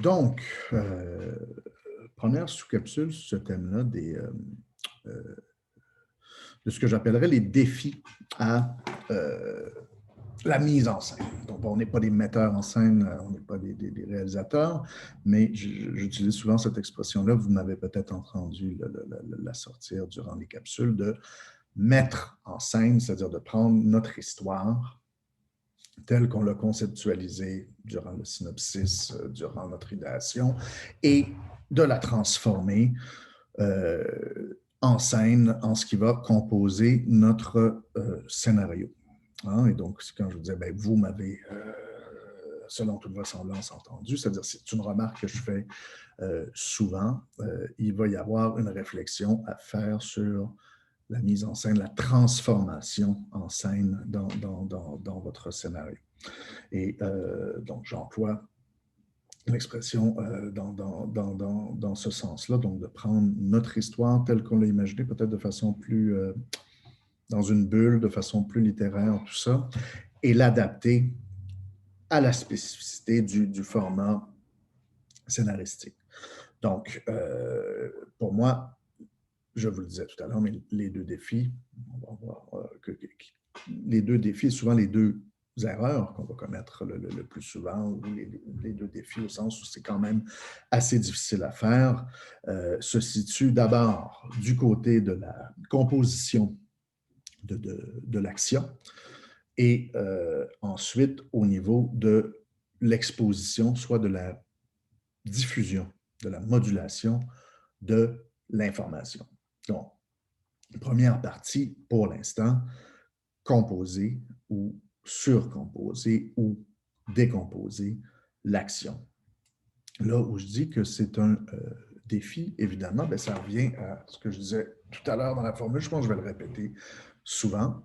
Donc, première sous-capsule sur ce thème-là de ce que j'appellerais les défis à la mise en scène. Donc, on n'est pas des metteurs en scène, on n'est pas des réalisateurs, mais j'utilise souvent cette expression-là. Vous m'avez peut-être entendu la sortir durant les capsules, de mettre en scène, c'est-à-dire de prendre notre histoire telle qu'on l'a conceptualisée durant le synopsis, durant notre idéation, et de la transformer en scène en ce qui va composer notre scénario. Hein? Et donc, quand je vous disais, ben, vous m'avez, selon toute vraisemblance, entendu, c'est-à-dire c'est une remarque que je fais souvent, il va y avoir une réflexion à faire sur la mise en scène, la transformation en scène dans votre scénario. Et donc, j'emploie l'expression dans ce sens-là, donc de prendre notre histoire telle qu'on l'a imaginée, peut-être de façon plus, dans une bulle, de façon plus littéraire, tout ça, et l'adapter à la spécificité du format scénaristique. Donc, pour moi, je vous le disais tout à l'heure, mais les deux défis, on va voir les deux défis, souvent les deux erreurs qu'on va commettre le plus souvent, ou les deux défis au sens où c'est quand même assez difficile à faire, se situent d'abord du côté de la composition de l'action et ensuite au niveau de l'exposition, soit de la diffusion, de la modulation de l'information. Donc, première partie, pour l'instant, composer ou surcomposer ou décomposer l'action. Là où je dis que c'est un défi, évidemment, bien, ça revient à ce que je disais tout à l'heure dans la formule, je pense que je vais le répéter souvent,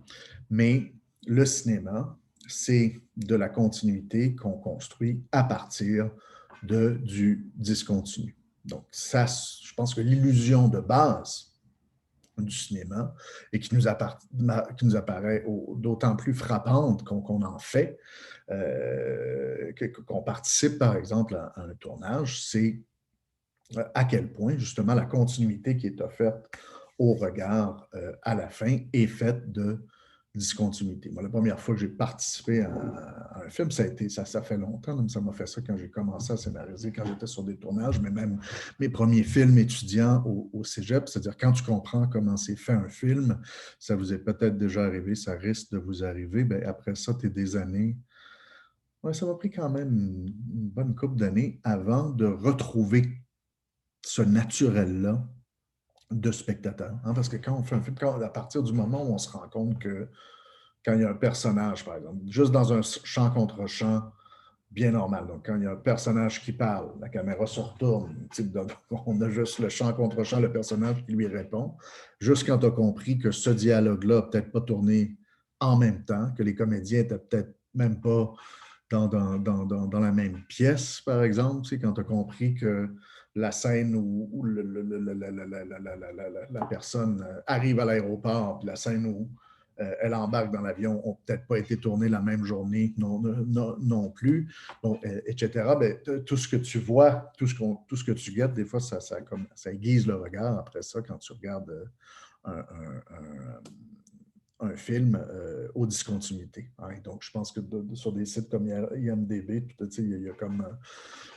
mais le cinéma, c'est de la continuité qu'on construit à partir du discontinu. Donc, ça, je pense que l'illusion de base du cinéma et qui nous apparaît d'autant plus frappante qu'on en fait, qu'on participe par exemple à un tournage, c'est à quel point justement la continuité qui est offerte au regard à la fin est faite de discontinuité. Moi, la première fois que j'ai participé à un film, ça fait longtemps, même ça m'a fait ça quand j'ai commencé à scénariser, quand j'étais sur des tournages, mais même mes premiers films étudiants au cégep, c'est-à-dire quand tu comprends comment c'est fait un film, ça vous est peut-être déjà arrivé, ça risque de vous arriver, bien, après ça, tu es des années. Ouais, ça m'a pris quand même une bonne couple d'années avant de retrouver ce naturel-là de spectateur. Hein, parce que quand on fait un film, à partir du moment où on se rend compte que quand il y a un personnage, par exemple, juste dans un champ contre champ, bien normal. Donc, quand il y a un personnage qui parle, la caméra se retourne, on a juste le champ contre champ, le personnage qui lui répond. Juste quand tu as compris que ce dialogue-là n'a peut-être pas tourné en même temps, que les comédiens n'étaient peut-être même pas dans la même pièce, par exemple, quand tu as compris que la scène où la personne arrive à l'aéroport, puis la scène où elle embarque dans l'avion n'ont peut-être pas été tournées la même journée non plus, bon, etc. Ben, tout ce que tu vois, tout ce que tu guettes, des fois, ça aiguise le regard après ça quand tu regardes un film aux discontinuités. Hein. Donc, je pense que sur des sites comme IMDb, il y a comme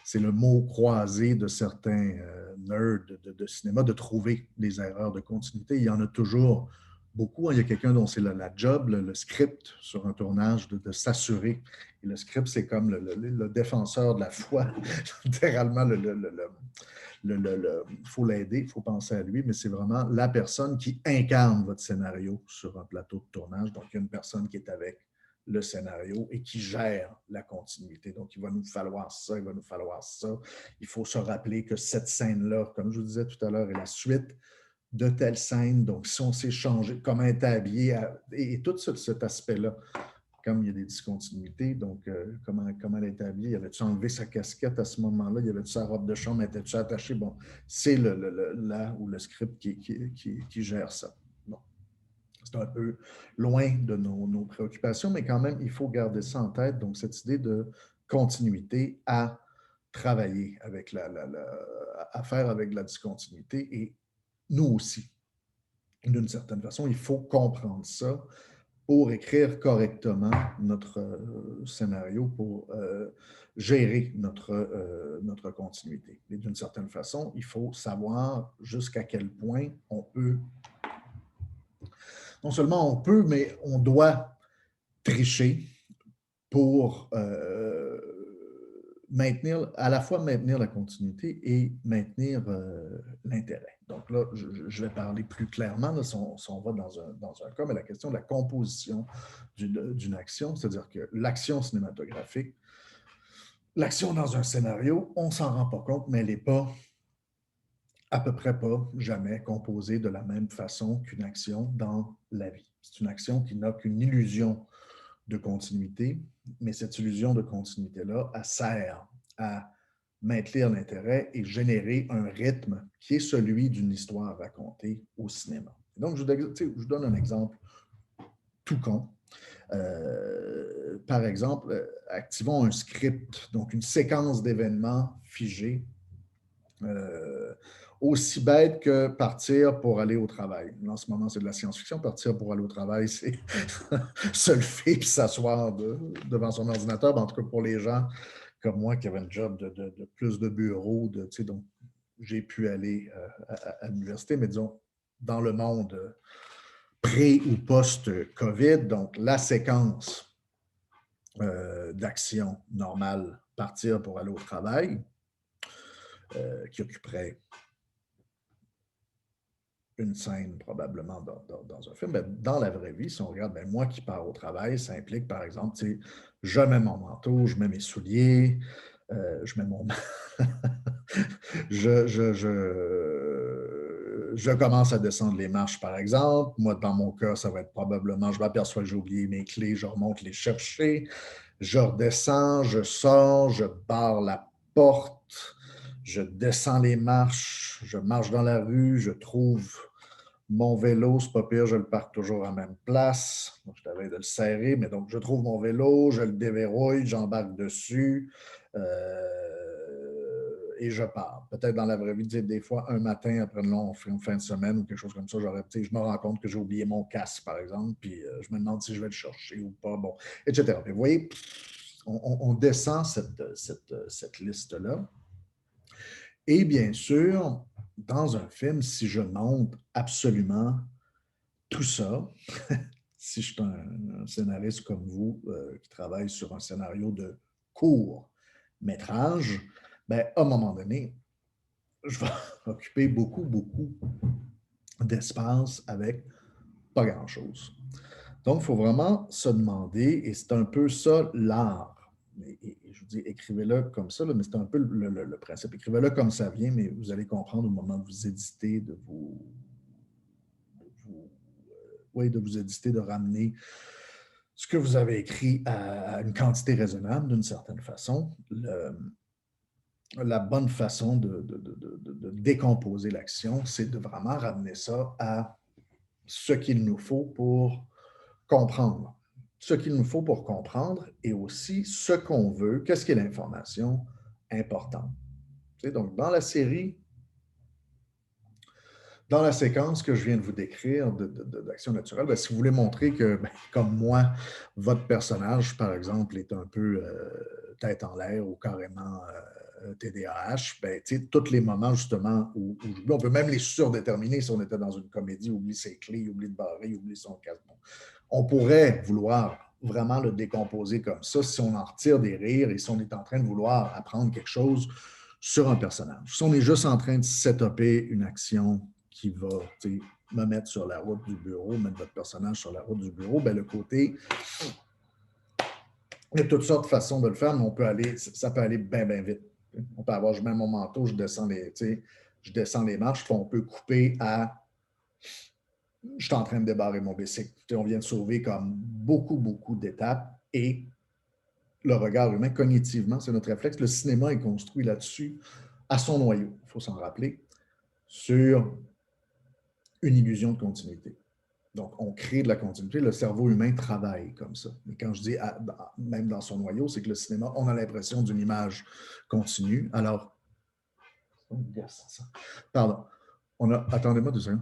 c'est le mot croisé de certains nerds de cinéma de trouver les erreurs de continuité. Il y en a toujours beaucoup. Hein. Il y a quelqu'un dont c'est la job, le script sur un tournage, de s'assurer. Et le script, c'est comme le défenseur de la foi, littéralement il faut l'aider, il faut penser à lui, mais c'est vraiment la personne qui incarne votre scénario sur un plateau de tournage. Donc, il y a une personne qui est avec le scénario et qui gère la continuité. Donc, il va nous falloir ça, il va nous falloir ça. Il faut se rappeler que cette scène-là, comme je vous disais tout à l'heure, est la suite de telle scène. Donc, si on s'est changé, comment être habillé, et tout cet aspect-là, comme il y a des discontinuités, donc comment elle était habillée, avait-tu enlevé sa casquette à ce moment-là, il y avait-tu sa robe de chambre, était-tu attachée, bon, c'est là où le script qui gère ça. Bon, c'est un peu loin de nos préoccupations, mais quand même, il faut garder ça en tête, donc cette idée de continuité à travailler avec à faire avec la discontinuité et nous aussi, d'une certaine façon, il faut comprendre ça pour écrire correctement notre scénario, pour gérer notre continuité. Et d'une certaine façon, il faut savoir jusqu'à quel point on peut, non seulement on peut, mais on doit tricher pour à la fois maintenir la continuité et maintenir l'intérêt. Donc là, je vais parler plus clairement, là, si on va dans un cas, mais la question de la composition d'une action, c'est-à-dire que l'action cinématographique, l'action dans un scénario, on ne s'en rend pas compte, mais elle n'est pas, à peu près pas, jamais composée de la même façon qu'une action dans la vie. C'est une action qui n'a qu'une illusion de continuité, mais cette illusion de continuité-là, elle sert à maintenir l'intérêt et générer un rythme qui est celui d'une histoire racontée au cinéma. Donc, je vous donne un exemple tout con. Par exemple, activons un script, donc une séquence d'événements figés, aussi bête que partir pour aller au travail. En ce moment, c'est de la science-fiction. Partir pour aller au travail, c'est se lever et s'asseoir devant son ordinateur. En tout cas, pour les gens comme moi qui avaient un job de plus de bureau, donc j'ai pu aller à l'université, mais disons, dans le monde pré- ou post-COVID, donc la séquence d'action normale, partir pour aller au travail, qui occuperait une scène probablement dans un film. Mais dans la vraie vie, si on regarde, moi qui pars au travail, ça implique, par exemple, je mets mon manteau, je mets mes souliers, je mets mon... je commence à descendre les marches, par exemple. Moi, dans mon cas, ça va être probablement, je m'aperçois que j'ai oublié mes clés, je remonte les chercher, je redescends, je sors, je barre la porte, je descends les marches, je marche dans la rue, je trouve mon vélo, c'est pas pire, je le parque toujours à la même place. Donc, je t'avais de le serrer, mais donc je trouve mon vélo, je le déverrouille, j'embarque dessus et je pars. Peut-être dans la vraie vie, des fois, un matin après une fin de semaine ou quelque chose comme ça, je me rends compte que j'ai oublié mon casque, par exemple, puis je me demande si je vais le chercher ou pas, bon, etc. Mais vous voyez, on descend cette liste-là. Et bien sûr, dans un film, si je montre absolument tout ça, si je suis un scénariste comme vous qui travaille sur un scénario de court métrage, à un moment donné, je vais occuper beaucoup d'espace avec pas grand-chose. Donc, il faut vraiment se demander, et c'est un peu ça l'art. Et je vous dis, écrivez-le comme ça, là, mais c'est un peu le principe. Écrivez-le comme ça vient, mais vous allez comprendre au moment de vous éditer, de vous éditer, de ramener ce que vous avez écrit à une quantité raisonnable, d'une certaine façon. La bonne façon de décomposer l'action, c'est de vraiment ramener ça à ce qu'il nous faut pour comprendre. Ce qu'il nous faut pour comprendre et aussi ce qu'on veut, qu'est-ce qui est l'information importante. Donc, dans la série, dans la séquence que je viens de vous décrire d'action naturelle, si vous voulez montrer que, comme moi, votre personnage, par exemple, est un peu tête en l'air ou carrément TDAH, tous les moments, justement, où on peut même les surdéterminer si on était dans une comédie, oublie ses clés, oublie de barrer, oublie son casque. On pourrait vouloir vraiment le décomposer comme ça si on en retire des rires et si on est en train de vouloir apprendre quelque chose sur un personnage. Si on est juste en train de setuper une action qui va me mettre sur la route du bureau, mettre votre personnage sur la route du bureau, le côté... Il y a toutes sortes de façons de le faire, mais ça peut aller bien vite. On peut avoir, je mets mon manteau, je descends les marches, puis on peut couper à je suis en train de débarrer mon bicycle. On vient de sauver comme beaucoup d'étapes et le regard humain, cognitivement, c'est notre réflexe. Le cinéma est construit là-dessus, à son noyau, il faut s'en rappeler, sur une illusion de continuité. Donc, on crée de la continuité. Le cerveau humain travaille comme ça. Et quand je dis, même dans son noyau, c'est que le cinéma, on a l'impression d'une image continue. Alors, pardon. Attendez-moi 2 secondes.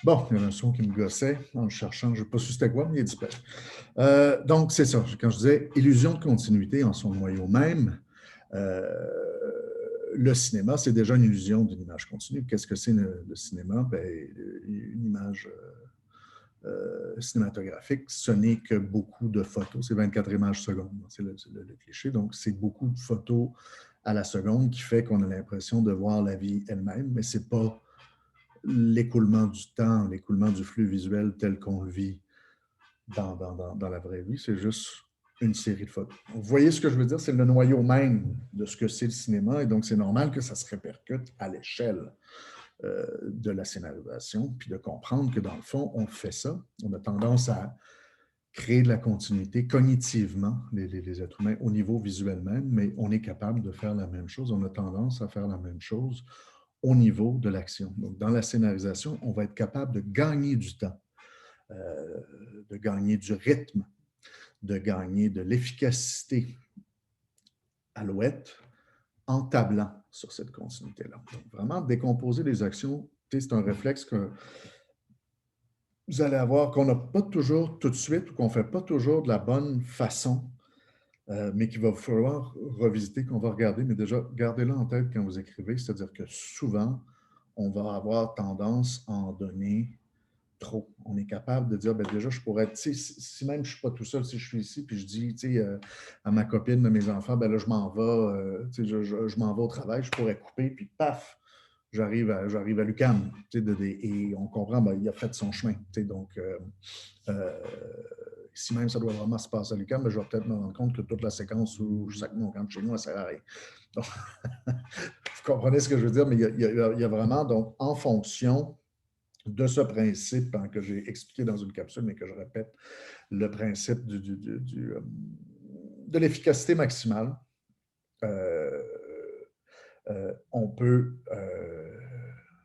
Bon, il y a un son qui me gossait en le cherchant. Je n'ai pas su c'était quoi, mais il est disparu. Donc, c'est ça. Quand je disais illusion de continuité en son noyau même, le cinéma, c'est déjà une illusion d'une image continue. Qu'est-ce que c'est le cinéma? Ben, une image cinématographique, ce n'est que beaucoup de photos. C'est 24 images secondes. C'est le cliché. Donc, c'est beaucoup de photos à la seconde qui fait qu'on a l'impression de voir la vie elle-même, mais ce n'est pas l'écoulement du temps, l'écoulement du flux visuel tel qu'on le vit dans la vraie vie. C'est juste une série de photos. Vous voyez ce que je veux dire? C'est le noyau même de ce que c'est le cinéma, et donc c'est normal que ça se répercute à l'échelle de la scénarisation, puis de comprendre que dans le fond, on fait ça. On a tendance à créer de la continuité cognitivement, les êtres humains, au niveau visuel même, mais on est capable de faire la même chose. On a tendance à faire la même chose au niveau de l'action. Donc, dans la scénarisation, on va être capable de gagner du temps, de gagner du rythme, de gagner de l'efficacité à l'ouette en tablant sur cette continuité-là. Donc, vraiment, décomposer les actions, c'est un réflexe que vous allez avoir, qu'on n'a pas toujours tout de suite ou qu'on ne fait pas toujours de la bonne façon, mais qu'il va falloir revisiter, qu'on va regarder. Mais déjà, gardez-le en tête quand vous écrivez, c'est-à-dire que souvent, on va avoir tendance à en donner trop. On est capable de dire, ben déjà, je pourrais, si même je ne suis pas tout seul, si je suis ici, puis je dis à ma copine, à mes enfants, ben là, je m'en vais, je m'en vais au travail, je pourrais couper, puis paf, j'arrive à l'UQAM. Et on comprend, ben, il a fait son chemin. Donc, si même ça doit vraiment se passer à l'UQAM, ben, je vais peut-être me rendre compte que toute la séquence où je sac mon camp de chez nous, elle ne sert à rien. Donc, vous comprenez ce que je veux dire, mais il y a vraiment, donc, en fonction de ce principe que j'ai expliqué dans une capsule, mais que je répète, le principe de l'efficacité maximale. On peut,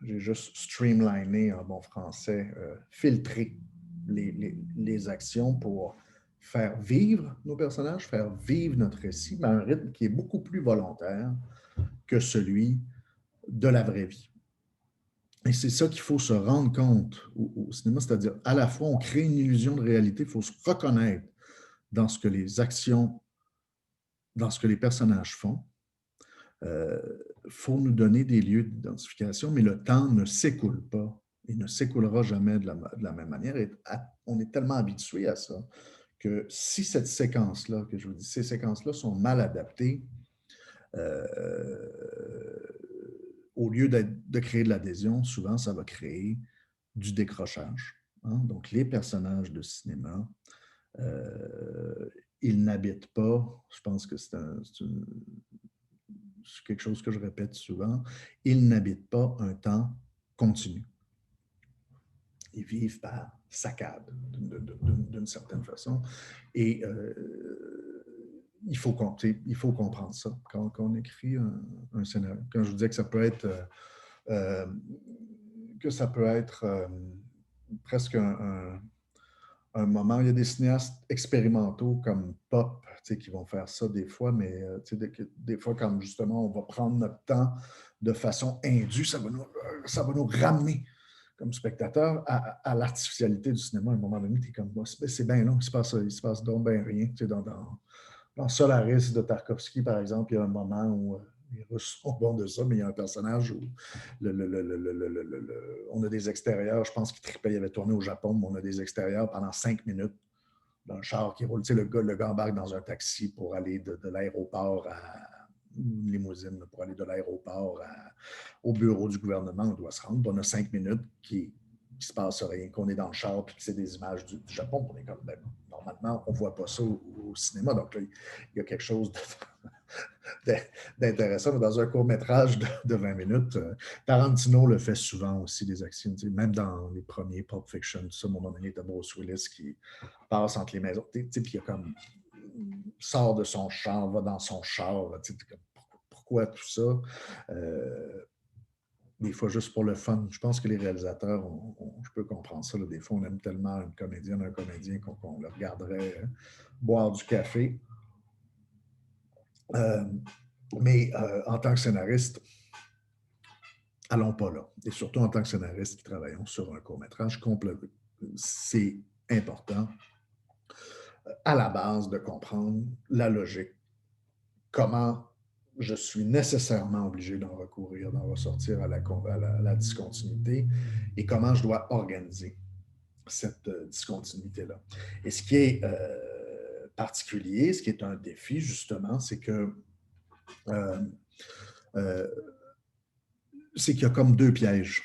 j'ai juste streamliné en bon français, filtrer les actions pour faire vivre nos personnages, faire vivre notre récit, mais à un rythme qui est beaucoup plus volontaire que celui de la vraie vie. Et c'est ça qu'il faut se rendre compte au cinéma, c'est-à-dire à la fois on crée une illusion de réalité, il faut se reconnaître dans ce que les actions, dans ce que les personnages font. Faut nous donner des lieux d'identification, mais le temps ne s'écoule pas et ne s'écoulera jamais de la même manière. Et on est tellement habitué à ça que si cette séquence-là, que je vous dis, ces séquences-là sont mal adaptées, au lieu de créer de l'adhésion, souvent, ça va créer du décrochage. Hein? Donc, les personnages de cinéma, ils n'habitent pas, je pense que c'est quelque chose que je répète souvent, ils n'habitent pas un temps continu. Ils vivent par saccade, d'une certaine façon. Et il faut comprendre ça quand on écrit un scénario. Quand je vous disais que ça peut être presque un moment. Il y a des cinéastes expérimentaux comme Pop qui vont faire ça des fois, mais des fois, quand justement on va prendre notre temps de façon indue, ça va nous ramener comme spectateur à l'artificialité du cinéma. À un moment donné, tu es comme, c'est bien long, il se passe donc bien rien. Dans Solaris de Tarkovsky, par exemple, il y a un moment où les Russes sont bons de ça, mais il y a un personnage où on a des extérieurs. Je pense qu'il tripait, il avait tourné au Japon, mais on a des extérieurs pendant 5 minutes d'un char qui roule. Le gars embarque dans un taxi pour aller de l'aéroport à une limousine, pour aller de l'aéroport au bureau du gouvernement. On doit se rendre. On a 5 minutes qui ne se passe rien, qu'on est dans le char puis que c'est des images du Japon. On est comme, normalement, on ne voit pas ça au cinéma. Donc là, il y a quelque chose d'intéressant. Mais dans un court-métrage de 20 minutes, Tarantino le fait souvent aussi, des actions. Même dans les premiers Pulp Fiction, tout ça, à un moment donné, tu as Bruce Willis qui passe entre les maisons. Puis il y a comme sort de son char, va dans son char. Pourquoi tout ça? des fois juste pour le fun. Je pense que les réalisateurs, je peux comprendre ça. Là, des fois, on aime tellement une comédienne, un comédien qu'on le regarderait boire du café. Mais en tant que scénariste, allons pas là. Et surtout en tant que scénariste qui travaillons sur un court-métrage complet, c'est important à la base de comprendre la logique, comment je suis nécessairement obligé d'en recourir, d'en ressortir à la discontinuité et comment je dois organiser cette discontinuité-là. Et ce qui est particulier, ce qui est un défi, justement, c'est que euh, euh, c'est qu'il y a comme deux pièges.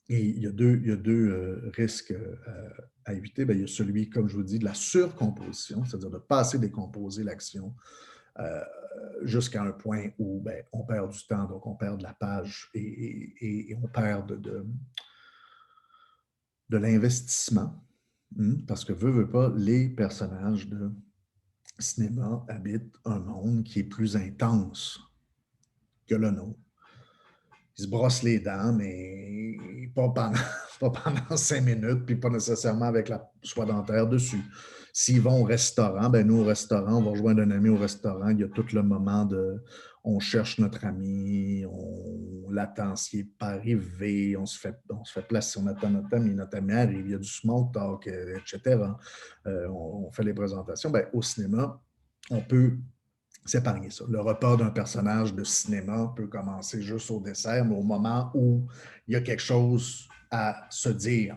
Et il y a deux risques à éviter. Bien, il y a celui, comme je vous dis, de la surcomposition, c'est-à-dire de pas assez décomposer l'action jusqu'à un point où ben, on perd du temps, donc on perd de la page et on perd de l'investissement. Parce que veut pas, les personnages de cinéma habitent un monde qui est plus intense que le nôtre. Ils se brossent les dents, mais pas pendant, pas pendant 5 minutes, puis pas nécessairement avec la soie dentaire dessus. S'ils vont au restaurant, ben nous, au restaurant, on va rejoindre un ami au restaurant. Il y a tout le moment de. On cherche notre ami, on l'attend s'il n'est pas arrivé, on se fait placer, on attend notre ami arrive, il y a du small talk, etc. On fait les présentations. Ben, au cinéma, on peut s'épargner ça. Le repas d'un personnage de cinéma peut commencer juste au dessert, mais au moment où il y a quelque chose à se dire.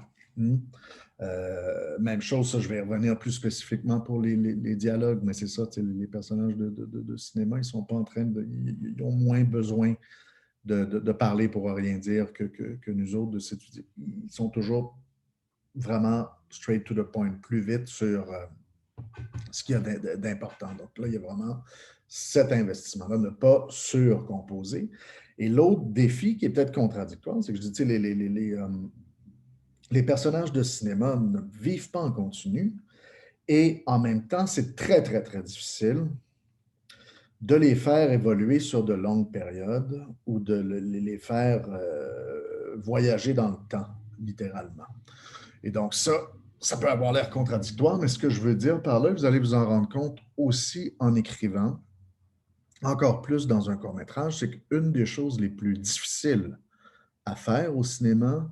Même chose, ça, je vais revenir plus spécifiquement pour les dialogues, mais c'est ça, les personnages de cinéma, ils sont pas en train de. Ils ont moins besoin de parler pour rien dire que nous autres de s'étudier. Ils sont toujours vraiment straight to the point, plus vite sur ce qu'il y a d'important. Donc là, il y a vraiment cet investissement-là, ne pas surcomposer. Et l'autre défi qui est peut-être contradictoire, c'est que je dis, les personnages de cinéma ne vivent pas en continu et en même temps, c'est très, très, très difficile de les faire évoluer sur de longues périodes ou de les faire voyager dans le temps, littéralement. Et donc ça peut avoir l'air contradictoire, mais ce que je veux dire par là, vous allez vous en rendre compte aussi en écrivant, encore plus dans un court-métrage, c'est qu'une des choses les plus difficiles à faire au cinéma,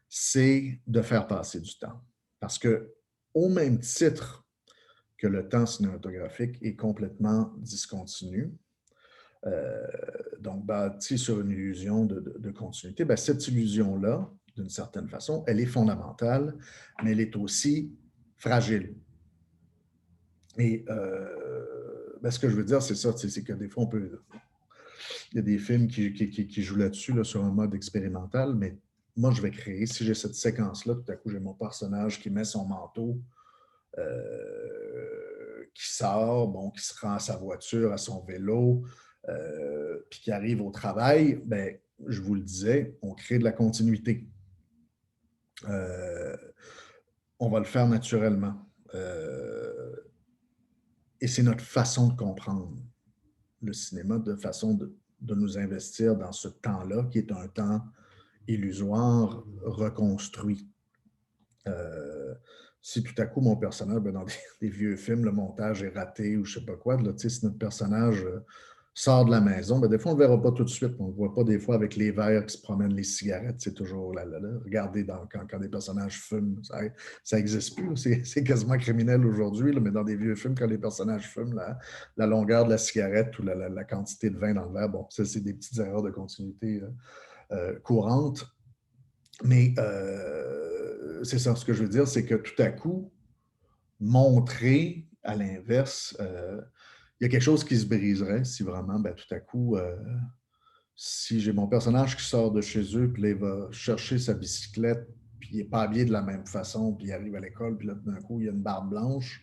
c'est de faire passer du temps. Parce que, au même titre que le temps cinématographique est complètement discontinu, donc bâti sur une illusion de continuité, bien, cette illusion-là, d'une certaine façon, elle est fondamentale, mais elle est aussi fragile. Et ben, ce que je veux dire, c'est ça, c'est que des fois, il y a des films qui jouent là-dessus, là, sur un mode expérimental, mais moi, je vais créer, si j'ai cette séquence-là, tout à coup, j'ai mon personnage qui met son manteau, qui sort, bon, qui se rend à sa voiture, à son vélo, puis qui arrive au travail, ben, je vous le disais, on crée de la continuité. On va le faire naturellement. Et c'est notre façon de comprendre le cinéma, de façon de nous investir dans ce temps-là, qui est un temps illusoire, reconstruit. Si tout à coup mon personnage, ben dans des vieux films, le montage est raté ou je ne sais pas quoi, là, si notre personnage sort de la maison, ben des fois on ne le verra pas tout de suite. On ne le voit pas des fois avec les verres qui se promènent, les cigarettes, c'est toujours là. Regardez quand des personnages fument, ça n'existe plus. C'est quasiment criminel aujourd'hui, mais dans des vieux films, quand les personnages fument, la longueur de la cigarette ou la quantité de vin dans le verre, bon, ça c'est des petites erreurs de continuité courantes. Mais c'est ça, ce que je veux dire, c'est que tout à coup, montrer à l'inverse, il y a quelque chose qui se briserait si vraiment, ben, tout à coup, si j'ai mon personnage qui sort de chez eux, puis là, il va chercher sa bicyclette, puis il n'est pas habillé de la même façon, puis il arrive à l'école, puis là, d'un coup, il y a une barbe blanche.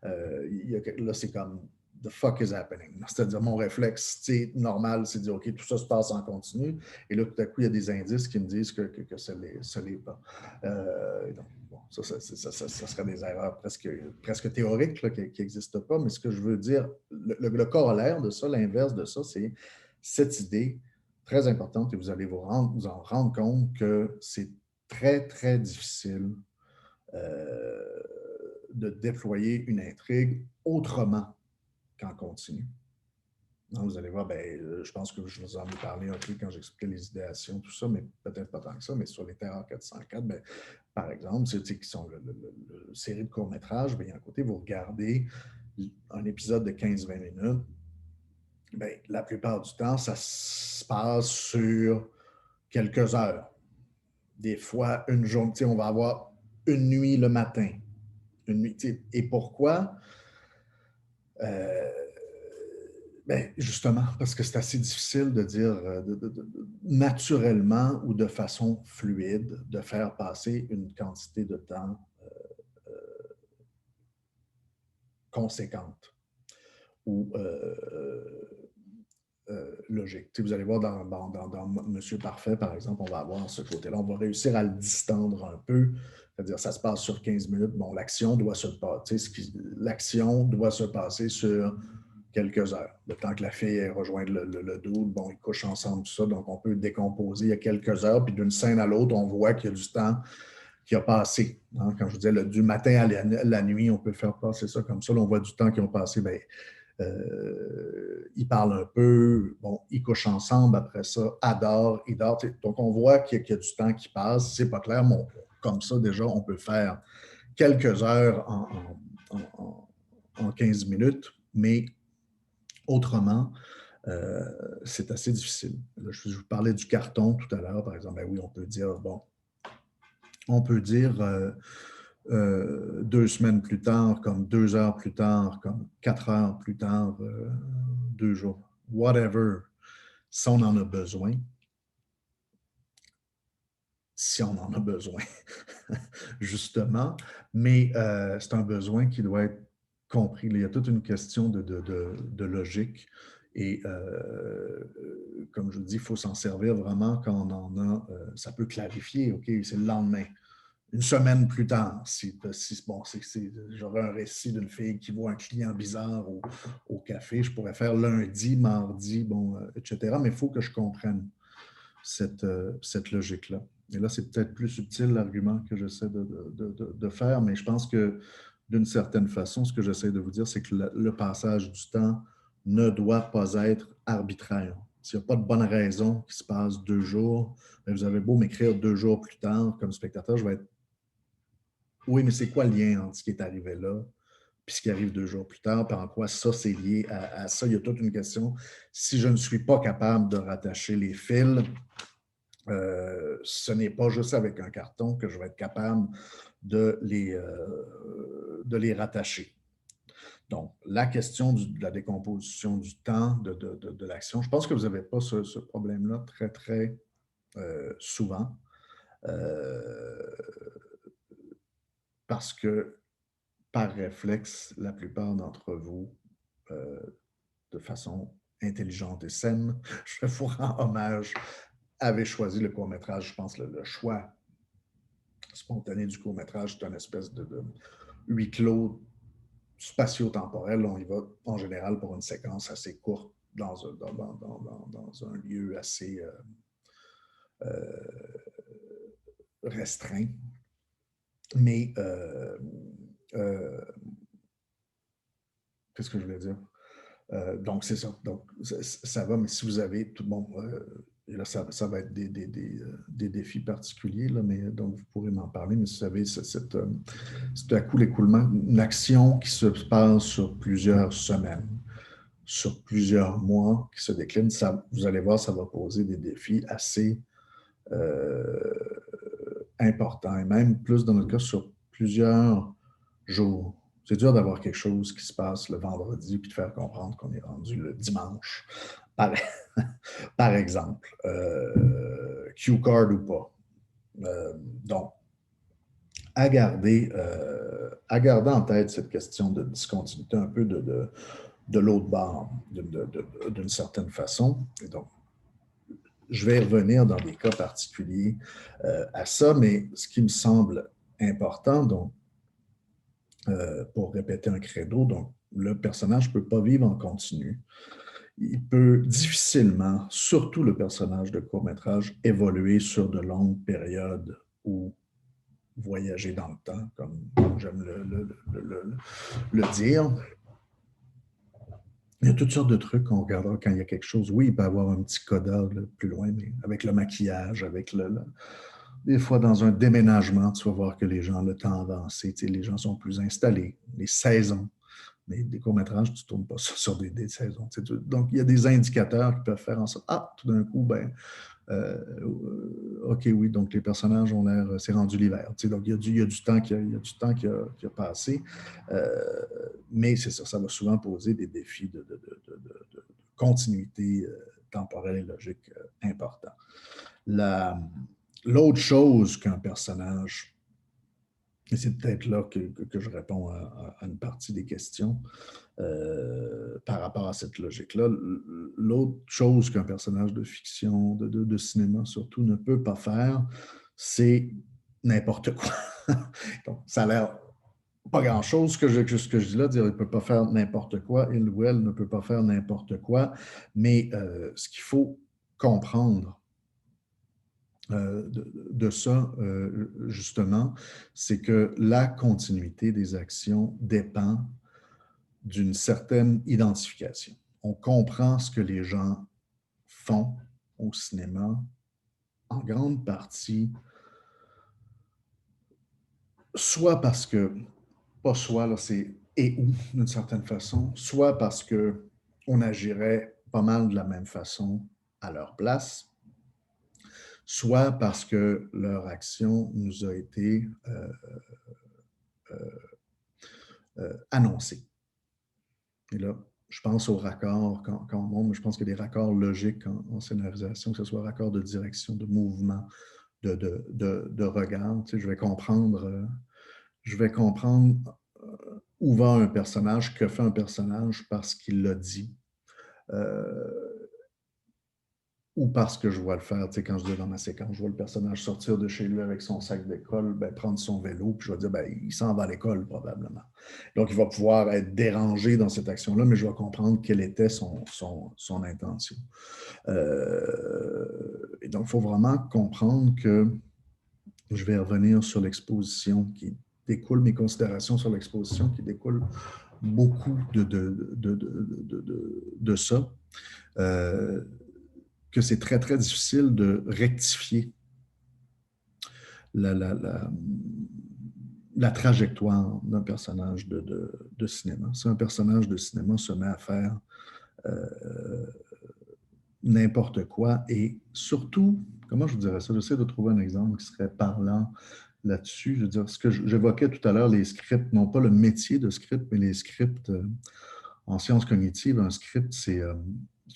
Là, c'est comme the fuck is happening? C'est-à-dire, mon réflexe normal, c'est de dire, OK, tout ça se passe en continu. Et là, tout à coup, il y a des indices qui me disent que ça ne l'est pas. Donc, bon, ça serait des erreurs presque théoriques là, qui n'existent pas. Mais ce que je veux dire, le corollaire de ça, l'inverse de ça, c'est cette idée très importante, et vous allez vous en rendre compte que c'est très, très difficile de déployer une intrigue autrement qu'en continu. Non, vous allez voir, je pense que je vous en ai parlé un peu quand j'expliquais les idéations, tout ça, mais peut-être pas tant que ça, mais sur les Terreurs 404, par exemple, qui sont le série de courts-métrages, il y a un côté, vous regardez un épisode de 15-20 minutes, la plupart du temps, ça se passe sur quelques heures. Des fois, une journée, on va avoir une nuit le matin. Une nuit, et pourquoi? Justement, parce que c'est assez difficile de dire naturellement ou de façon fluide, de faire passer une quantité de temps conséquente ou logique. Vous allez voir dans Monsieur Parfait, par exemple, on va avoir ce côté-là. On va réussir à le distendre un peu. C'est-à-dire, ça se passe sur 15 minutes. Bon, l'action doit se passer sur quelques heures. Le temps que la fille rejoigne le dude, bon, ils couchent ensemble, tout ça. Donc, on peut décomposer il y a quelques heures. Puis d'une scène à l'autre, on voit qu'il y a du temps qui a passé. Hein? Quand je vous disais, du matin à la nuit, on peut faire passer ça comme ça. Là, on voit du temps qui ont passé. Ils parlent un peu, bon, ils couchent ensemble, après ça, adorent, ils dorment. Donc, on voit qu'il y a du temps qui passe. C'est pas clair, mais comme ça, déjà, on peut faire quelques heures en 15 minutes, mais autrement, c'est assez difficile. Là, je vous parlais du carton tout à l'heure, par exemple. Oui, on peut dire, bon, on peut dire 2 semaines plus tard, comme 2 heures plus tard, comme 4 heures plus tard, 2 jours, whatever, si on en a besoin. Si on en a besoin, justement, mais c'est un besoin qui doit être compris. Il y a toute une question de logique et comme je vous dis, il faut s'en servir vraiment quand on en a, ça peut clarifier, OK, c'est le lendemain. Une semaine plus tard, j'aurais un récit d'une fille qui voit un client bizarre au café, je pourrais faire lundi, mardi, bon, etc. Mais il faut que je comprenne cette logique-là. Et là, c'est peut-être plus subtil l'argument que j'essaie de faire, mais je pense que d'une certaine façon, ce que j'essaie de vous dire, c'est que le passage du temps ne doit pas être arbitraire. S'il n'y a pas de bonne raison qui se passe 2 jours, vous avez beau m'écrire 2 jours plus tard, comme spectateur, je vais être oui, mais c'est quoi le lien entre ce qui est arrivé là puis ce qui arrive 2 jours plus tard, puis en quoi ça, c'est lié à ça? Il y a toute une question. Si je ne suis pas capable de rattacher les fils, ce n'est pas juste avec un carton que je vais être capable de les rattacher. Donc, la question de la décomposition du temps, de l'action, je pense que vous n'avez pas ce problème-là très, très souvent. Parce que par réflexe, la plupart d'entre vous, de façon intelligente et saine, je vous rends hommage, avez choisi le court-métrage. Je pense le choix spontané du court-métrage, c'est une espèce de huis clos spatio-temporel. On y va en général pour une séquence assez courte dans un lieu assez restreint. Mais qu'est-ce que je voulais dire? Donc, c'est ça. Donc, ça va, mais si vous avez tout le monde, et là, ça va être des défis particuliers, là, mais donc vous pourrez m'en parler, mais si vous avez c'est tout à coup l'écoulement, une action qui se passe sur plusieurs semaines, sur plusieurs mois, qui se décline, ça, vous allez voir, ça va poser des défis assez importants, et même plus dans notre cas, sur plusieurs jours. C'est dur d'avoir quelque chose qui se passe le vendredi puis de faire comprendre qu'on est rendu le dimanche, par, par exemple. Q-card ou pas. Donc, à garder en tête cette question de discontinuité un peu de l'autre bord, d'une certaine façon. Et donc, je vais revenir dans des cas particuliers à ça, mais ce qui me semble important, donc, pour répéter un credo, donc le personnage ne peut pas vivre en continu. il peut difficilement, surtout le personnage de court-métrage, évoluer sur de longues périodes ou voyager dans le temps, comme j'aime le dire. Il y a toutes sortes de trucs qu'on regardera quand il y a quelque chose. Oui, il peut y avoir un petit coda là, plus loin, mais avec le maquillage, avec des fois, dans un déménagement, tu vas voir que les gens, le temps avancé, les gens sont plus installés, les saisons. Mais des courts-métrages, tu ne tournes pas ça sur des saisons. Donc, il y a des indicateurs qui peuvent faire en sorte, tout d'un coup, OK, oui, donc les personnages ont l'air, c'est rendu l'hiver. Donc, il y a du temps qui a passé. Mais c'est ça, ça va souvent poser des défis de continuité temporelle et logique importants. L'autre chose qu'un personnage, et c'est peut-être là que je réponds à une partie des questions par rapport à cette logique-là. L'autre chose qu'un personnage de fiction, de cinéma surtout, ne peut pas faire, c'est n'importe quoi. Donc, ça a l'air pas grand-chose ce que je dis là, dire il ne peut pas faire n'importe quoi, il ou elle ne peut pas faire n'importe quoi, mais ce qu'il faut comprendre de ça, justement, c'est que la continuité des actions dépend d'une certaine identification. On comprend ce que les gens font au cinéma en grande partie, soit parce que, pas soit, là, c'est et ou d'une certaine façon, soit parce qu'on agirait pas mal de la même façon à leur place, soit parce que leur action nous a été annoncée. Et là, je pense aux raccords quand on monte, mais je pense qu'il y a des raccords logiques en scénarisation, que ce soit raccords de direction, de mouvement, de regard. Tu sais, je vais comprendre où va un personnage, que fait un personnage parce qu'il l'a dit. Ou parce que je vois le faire, tu sais, quand je dis dans ma séquence, je vois le personnage sortir de chez lui avec son sac d'école, prendre son vélo, puis je vais dire, il s'en va à l'école probablement. Donc, il va pouvoir être dérangé dans cette action-là, mais je vais comprendre quelle était son intention. Et donc, il faut vraiment comprendre que je vais revenir sur l'exposition qui découle, mes considérations sur l'exposition qui découlent beaucoup de ça. Que c'est très, très difficile de rectifier la trajectoire d'un personnage de cinéma. Si un personnage de cinéma se met à faire n'importe quoi et surtout, comment je vous dirais ça? J'essaie de trouver un exemple qui serait parlant là-dessus. Je veux dire, ce que j'évoquais tout à l'heure, les scripts, non pas le métier de script, mais les scripts en sciences cognitives. Un script, c'est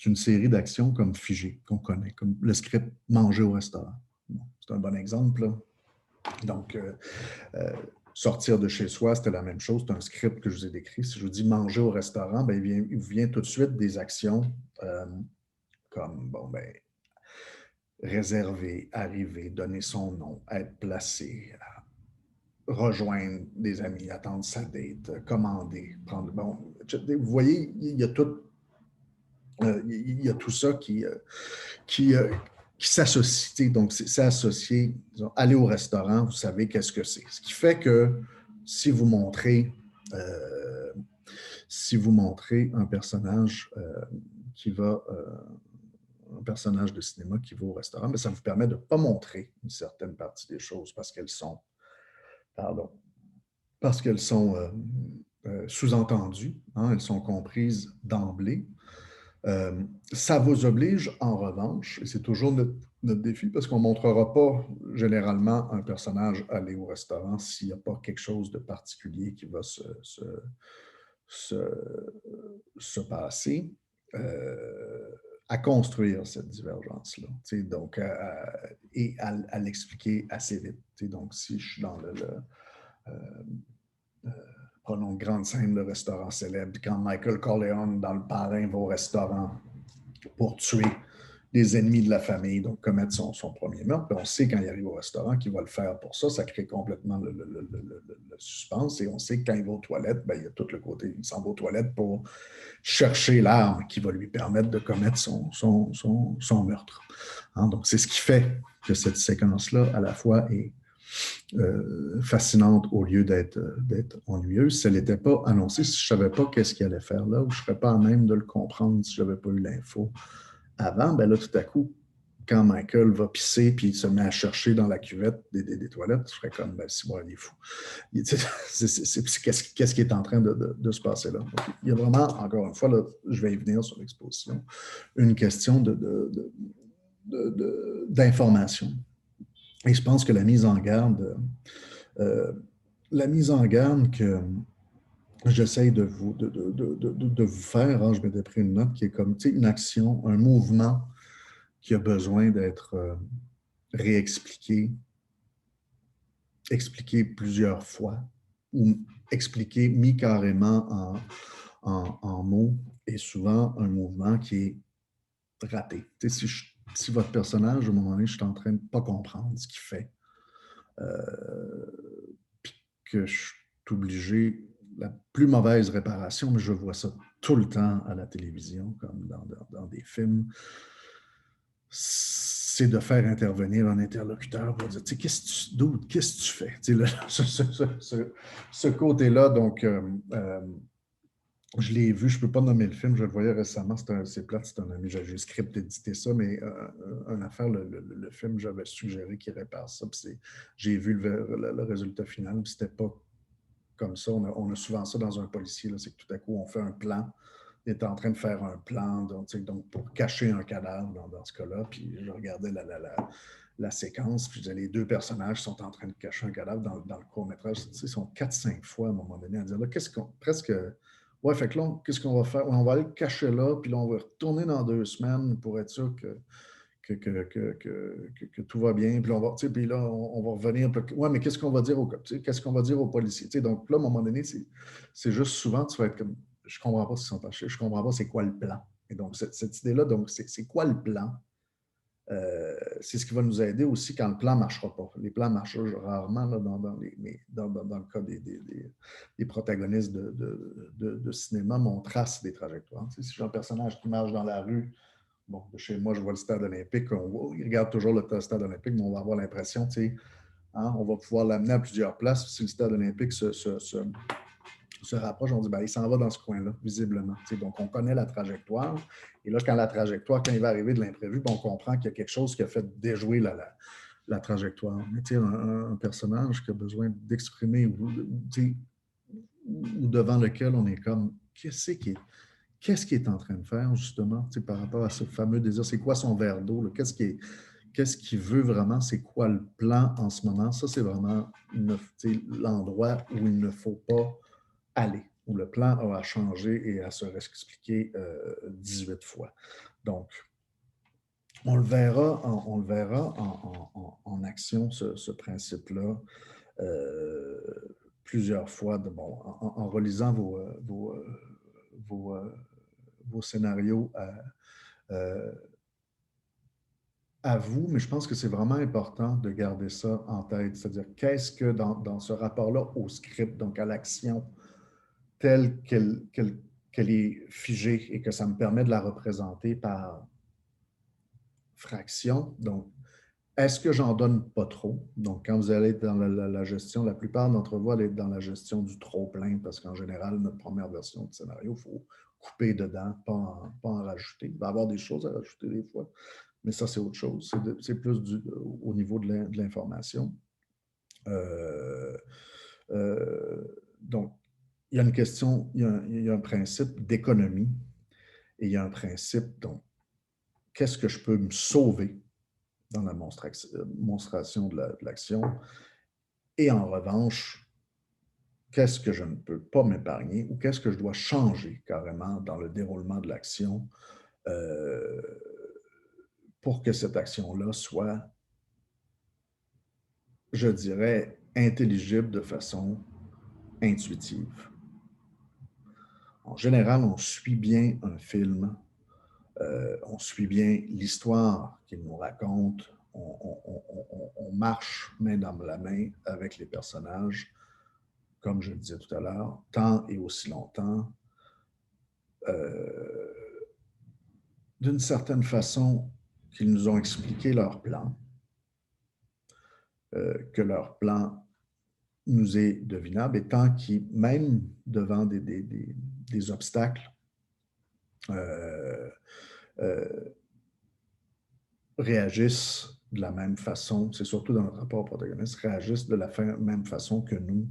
une série d'actions comme figées, qu'on connaît, comme le script manger au restaurant. Bon, c'est un bon exemple. Là. Donc, sortir de chez soi, c'était la même chose. C'est un script que je vous ai décrit. Si je vous dis manger au restaurant, il vous vient tout de suite des actions comme, réserver, arriver, donner son nom, être placé, rejoindre des amis, attendre sa date, commander, prendre... Bon, vous voyez, il y a tout ça qui s'associe. Donc, c'est associé. Disons, aller au restaurant, vous savez qu'est-ce que c'est. Ce qui fait que si vous montrez un personnage qui va... un personnage de cinéma qui va au restaurant, mais ça vous permet de ne pas montrer une certaine partie des choses parce qu'elles sont sous-entendues, elles sont comprises d'emblée. Ça vous oblige, en revanche, et c'est toujours notre défi, parce qu'on ne montrera pas généralement un personnage aller au restaurant s'il n'y a pas quelque chose de particulier qui va se passer, à construire cette divergence-là. Donc, et à l'expliquer assez vite. Donc, si je suis dans prenons une grande scène de restaurant célèbre, quand Michael Corleone, dans Le Parrain, va au restaurant pour tuer des ennemis de la famille, donc commettre son premier meurtre. Puis on sait quand il arrive au restaurant qu'il va le faire pour ça. Ça crée complètement le suspense. Et on sait que quand il va aux toilettes, ben, il y a tout le côté, il s'en va aux toilettes pour chercher l'arme qui va lui permettre de commettre son meurtre. Hein, donc, c'est ce qui fait que cette séquence-là, à la fois, est fascinante au lieu d'être ennuyeuse. Si elle n'était pas annoncée, si je ne savais pas qu'est-ce qu'il allait faire là, ou je ne serais pas à même de le comprendre si je n'avais pas eu l'info avant, ben là, tout à coup, quand Michael va pisser puis il se met à chercher dans la cuvette des toilettes, je serais comme, ben, si moi, il est fou. Qu'est-ce qui est en train de se passer là? Donc, il y a vraiment, encore une fois, là, je vais y venir sur l'exposition, une question d'information. Et je pense que la mise en garde que j'essaye de vous faire, hein, je m'étais pris une note qui est comme une action, un mouvement qui a besoin d'être réexpliqué, expliqué plusieurs fois ou expliqué, mis carrément en mots, et souvent un mouvement qui est raté. Si votre personnage, à un moment donné, je suis en train de ne pas comprendre ce qu'il fait, puis que je suis obligé, la plus mauvaise réparation, mais je vois ça tout le temps à la télévision, comme dans des films, c'est de faire intervenir un interlocuteur pour dire, qu'est-ce que tu fais? Ce côté-là, donc, je l'ai vu, je ne peux pas nommer le film, je le voyais récemment, c'est plate, c'est un ami, j'ai script édité ça, mais une affaire, le film, j'avais suggéré qu'il répare ça, puis j'ai vu le résultat final, puis c'était pas comme ça. On a souvent ça dans un policier, c'est que tout à coup, on fait un plan, il est en train de faire un plan, donc pour cacher un cadavre dans ce cas-là, puis je regardais la séquence, puis je disais, les deux personnages sont en train de cacher un cadavre dans le court-métrage, ils sont 4-5 fois à un moment donné à dire, là, presque... Ouais, fait que là, qu'est-ce qu'on va faire? On va aller le cacher là, puis là, on va retourner dans 2 semaines pour être sûr que tout va bien. Puis, puis là, on va revenir. Ouais, mais qu'est-ce qu'on va dire qu'est-ce qu'on va dire aux policiers? Donc là, à un moment donné, c'est juste souvent, tu vas être comme, je ne comprends pas ce qu'ils sont fâchés, je ne comprends pas c'est quoi le plan. Et donc, cette idée-là, donc, c'est quoi le plan? C'est ce qui va nous aider aussi quand le plan ne marchera pas. Les plans marchent rarement là, dans le cas des protagonistes de cinéma, mais on trace des trajectoires. Si j'ai un personnage qui marche dans la rue, bon, chez moi, je vois le stade olympique, il regarde toujours le stade olympique, mais on va avoir l'impression, on va pouvoir l'amener à plusieurs places. Si le stade olympique se rapproche, on dit, il s'en va dans ce coin-là, visiblement. Donc, on connaît la trajectoire. Et là, quand il va arriver de l'imprévu, on comprend qu'il y a quelque chose qui a fait déjouer la trajectoire. Mais un personnage qui a besoin d'exprimer ou devant lequel on est comme, qu'est-ce qu'il est en train de faire, justement, par rapport à ce fameux désir? C'est quoi son verre d'eau? Qu'est-ce qu'il veut vraiment? C'est quoi le plan en ce moment? Ça, c'est vraiment l'endroit où il ne faut pas aller, où le plan a à changer et à se réexpliquer 18 fois. Donc, on le verra en action, ce principe-là, plusieurs fois, en relisant vos scénarios à vous, mais je pense que c'est vraiment important de garder ça en tête, c'est-à-dire qu'est-ce que dans ce rapport-là au script, donc à l'action, telle qu'elle est figée et que ça me permet de la représenter par fraction. Donc, est-ce que j'en donne pas trop? Donc, quand vous allez être dans la gestion, la plupart d'entre vous allez être dans la gestion du trop-plein parce qu'en général, notre première version de scénario, il faut couper dedans, pas en rajouter. Il va y avoir des choses à rajouter des fois, mais ça, c'est autre chose. C'est plus au niveau de l'information. Donc, il y a une question, il y a un principe d'économie et il y a un principe, donc, qu'est-ce que je peux me sauver dans la monstration de l'action? Et en revanche, qu'est-ce que je ne peux pas m'épargner ou qu'est-ce que je dois changer carrément dans le déroulement de l'action pour que cette action-là soit, je dirais, intelligible de façon intuitive. En général, on suit bien un film on suit bien l'histoire qu'il nous raconte, on marche main dans la main avec les personnages, comme je le disais tout à l'heure, tant et aussi longtemps, d'une certaine façon qu'ils nous ont expliqué leur plan, que leur plan nous est devinable, et tant qu'ils, même devant des obstacles, réagissent de la même façon, c'est surtout dans notre rapport au protagoniste, réagissent de la même façon que nous,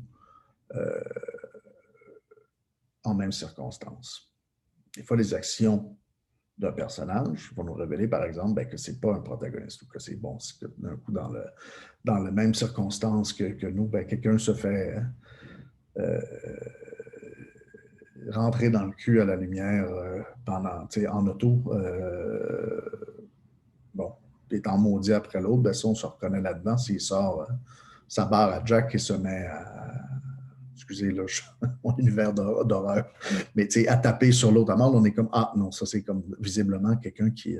en même circonstance. Des fois, les actions d'un personnage vont nous révéler, par exemple, ben, que ce n'est pas un protagoniste ou que c'est bon, c'est que d'un coup, dans la même circonstance que nous, ben, quelqu'un se fait rentrer dans le cul à la lumière en auto. Bon, étant maudit après l'autre, ben ça, on se reconnaît là-dedans. S'il sort sa barre à Jack et se met à. Excusez, là, mon univers d'horreur. Mais tu sais, à taper sur l'autre à mort, on est comme ah non, ça c'est comme visiblement quelqu'un qui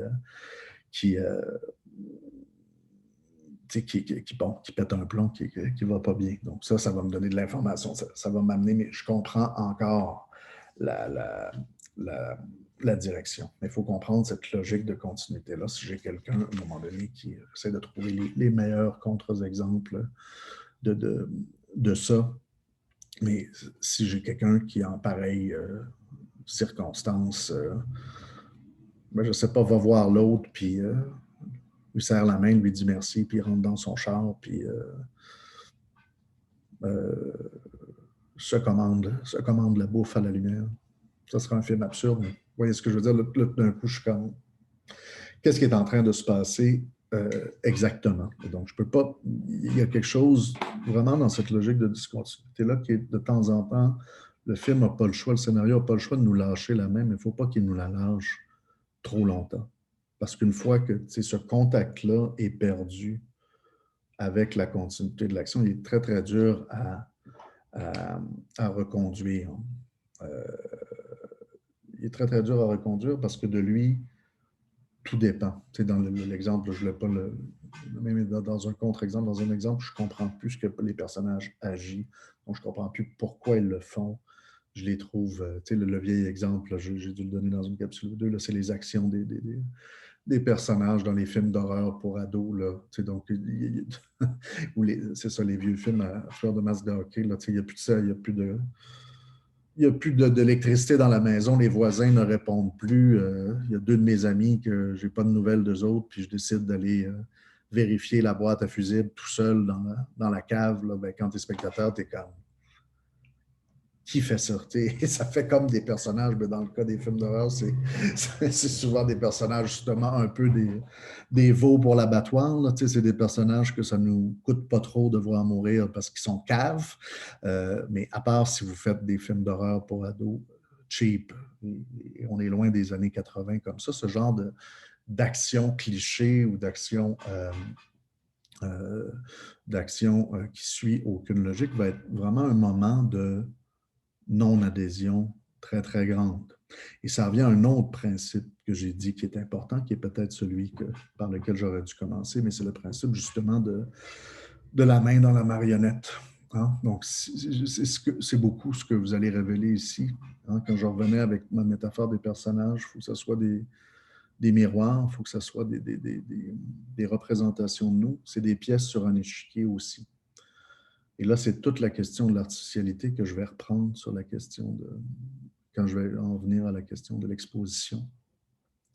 pète un plomb, qui ne va pas bien. Donc, ça va me donner de l'information. Ça va m'amener, mais je comprends encore la direction. Mais il faut comprendre cette logique de continuité-là. Si j'ai quelqu'un, à un moment donné, qui essaie de trouver les meilleurs contre-exemples de ça, mais si j'ai quelqu'un qui, en pareille circonstance, ben, je ne sais pas, va voir l'autre, puis lui serre la main, lui dit merci, puis il rentre dans son char, puis se commande la bouffe à la lumière. Ça sera un film absurde. Vous voyez ce que je veux dire? Là, d'un coup, je suis comme... Qu'est-ce qui est en train de se passer exactement? Et donc, je peux pas... Il y a quelque chose vraiment dans cette logique de discontinuité-là qui est de temps en temps, le film n'a pas le choix, le scénario n'a pas le choix de nous lâcher la main, mais il ne faut pas qu'il nous la lâche trop longtemps. Parce qu'une fois que ce contact-là est perdu avec la continuité de l'action, il est très, très dur à reconduire. Il est très, très dur à reconduire parce que de lui, tout dépend. Tu sais, dans l'exemple, je ne l'ai pas même dans un contre-exemple, dans un exemple, je ne comprends plus ce que les personnages agissent. Donc, je ne comprends plus pourquoi ils le font. Je les trouve, tu sais, le vieil exemple, j'ai dû le donner dans une capsule ou deux, c'est les actions des personnages dans les films d'horreur pour ados. Là, donc, c'est ça, les vieux films à fleur de masque de hockey. Là, il n'y a plus de ça, il n'y a plus de... Il n'y a plus d'électricité dans la maison, les voisins ne répondent plus. Il y a deux de mes amis que je n'ai pas de nouvelles d'eux autres, puis je décide d'aller vérifier la boîte à fusibles tout seul dans la cave. Là, ben, quand tu es spectateur, tu es comme qui fait ça? Ça fait comme des personnages, mais dans le cas des films d'horreur, c'est souvent des personnages justement un peu des veaux pour l'abattoir. C'est des personnages que ça ne nous coûte pas trop de voir mourir parce qu'ils sont caves. Mais à part si vous faites des films d'horreur pour ados, cheap, et on est loin des années 80 comme ça, ce genre d'action cliché ou d'action qui suit aucune logique va être vraiment un moment de non-adhésion très, très grande. Et ça revient à un autre principe que j'ai dit qui est important, qui est peut-être celui par lequel j'aurais dû commencer, mais c'est le principe justement de la main dans la marionnette. Hein? Donc, c'est beaucoup ce que vous allez révéler ici. Hein? Quand je revenais avec ma métaphore des personnages, il faut que ce soit des miroirs, il faut que ce soit des représentations de nous. C'est des pièces sur un échiquier aussi. Et là, c'est toute la question de l'artificialité que je vais reprendre sur la question quand je vais en venir à la question de l'exposition.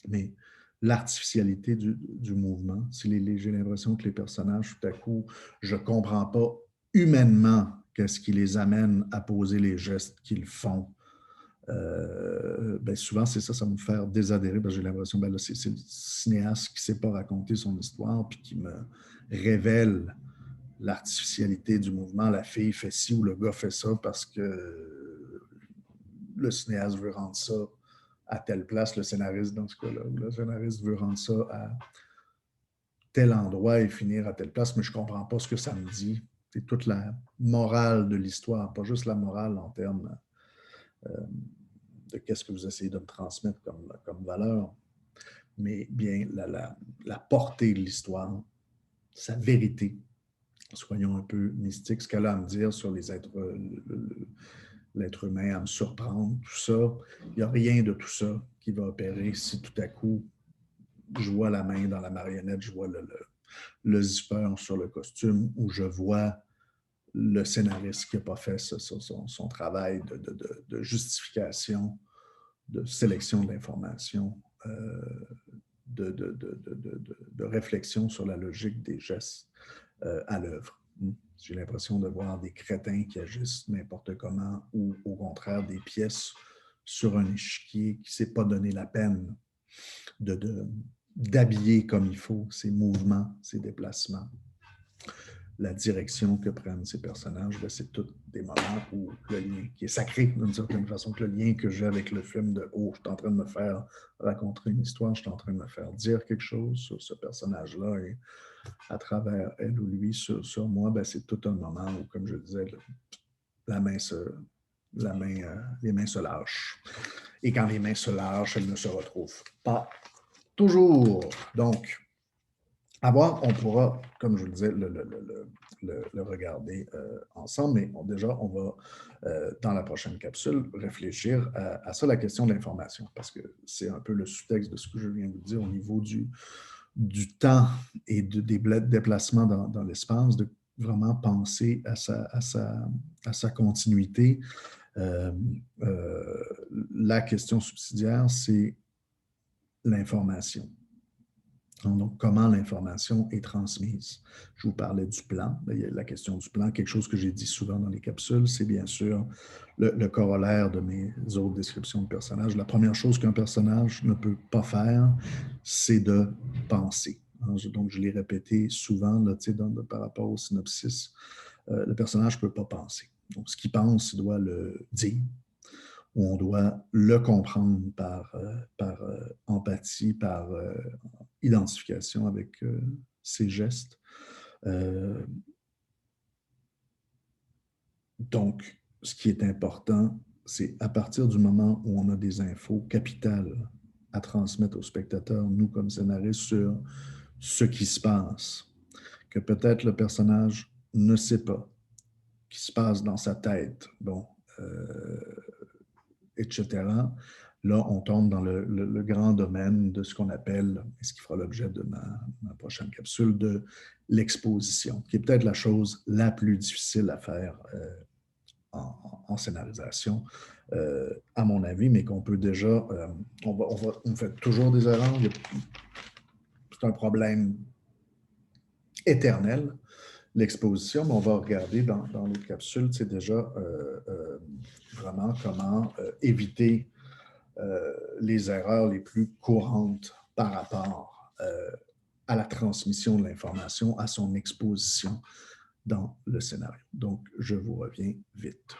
Mais l'artificialité du mouvement, j'ai l'impression que les personnages, tout à coup, je ne comprends pas humainement qu'est-ce qui les amène à poser les gestes qu'ils font. Ben souvent, c'est ça, ça me fait désadhérer, parce que j'ai l'impression que c'est le cinéaste qui ne sait pas raconter son histoire, puis qui me révèle l'artificialité du mouvement, la fille fait ci ou le gars fait ça parce que le cinéaste veut rendre ça à telle place, le scénariste dans ce cas-là, le scénariste veut rendre ça à tel endroit et finir à telle place, mais je ne comprends pas ce que ça me dit. C'est toute la morale de l'histoire, pas juste la morale en termes de qu'est-ce que vous essayez de me transmettre comme valeur. mais bien la portée de l'histoire, sa vérité. Soyons un peu mystiques, ce qu'elle a à me dire sur les êtres, l'être humain, à me surprendre, tout ça. Il n'y a rien de tout ça qui va opérer si tout à coup, je vois la main dans la marionnette, je vois le zipper sur le costume, ou je vois le scénariste qui n'a pas fait son travail de justification, de sélection de l'information, de réflexion sur la logique des gestes à l'œuvre. J'ai l'impression de voir des crétins qui agissent n'importe comment ou au contraire des pièces sur un échiquier qui ne s'est pas donné la peine d'habiller comme il faut ses mouvements, ses déplacements. La direction que prennent ces personnages, c'est tous des moments où le lien, qui est sacré d'une certaine façon, que le lien que j'ai avec le film de « Oh, je suis en train de me faire raconter une histoire, je suis en train de me faire dire quelque chose sur ce personnage-là et à travers elle ou lui sur moi, c'est tout un moment où, comme je disais, les mains se lâchent. Et quand les mains se lâchent, elles ne se retrouvent pas toujours. Donc, à voir, on pourra, comme je vous le disais, le regarder ensemble, mais déjà, on va, dans la prochaine capsule, réfléchir à ça, la question de l'information, parce que c'est un peu le sous-texte de ce que je viens de vous dire au niveau du temps et des déplacements dans l'espace, de vraiment penser à sa continuité. La question subsidiaire, c'est l'information. Donc, comment l'information est transmise. Je vous parlais du plan. Il y a la question du plan. Quelque chose que j'ai dit souvent dans les capsules, c'est bien sûr le corollaire de mes autres descriptions de personnages. La première chose qu'un personnage ne peut pas faire, c'est de penser. Donc, je l'ai répété souvent là, par rapport au synopsis. Le personnage ne peut pas penser. Donc, ce qu'il pense, il doit le dire. Où on doit le comprendre par empathie, par identification avec ses gestes. Donc, ce qui est important, c'est à partir du moment où on a des infos capitales à transmettre aux spectateurs, nous comme scénaristes, sur ce qui se passe, que peut-être le personnage ne sait pas, qui se passe dans sa tête, etc. Là, on tombe dans le grand domaine de ce qu'on appelle, et ce qui fera l'objet de ma prochaine capsule, de l'exposition, qui est peut-être la chose la plus difficile à faire en scénarisation, à mon avis, mais qu'on peut déjà, on fait toujours des erreurs, c'est un problème éternel, l'exposition, mais on va regarder dans l'autre capsule, c'est déjà vraiment comment éviter les erreurs les plus courantes par rapport à la transmission de l'information, à son exposition dans le scénario. Donc, je vous reviens vite.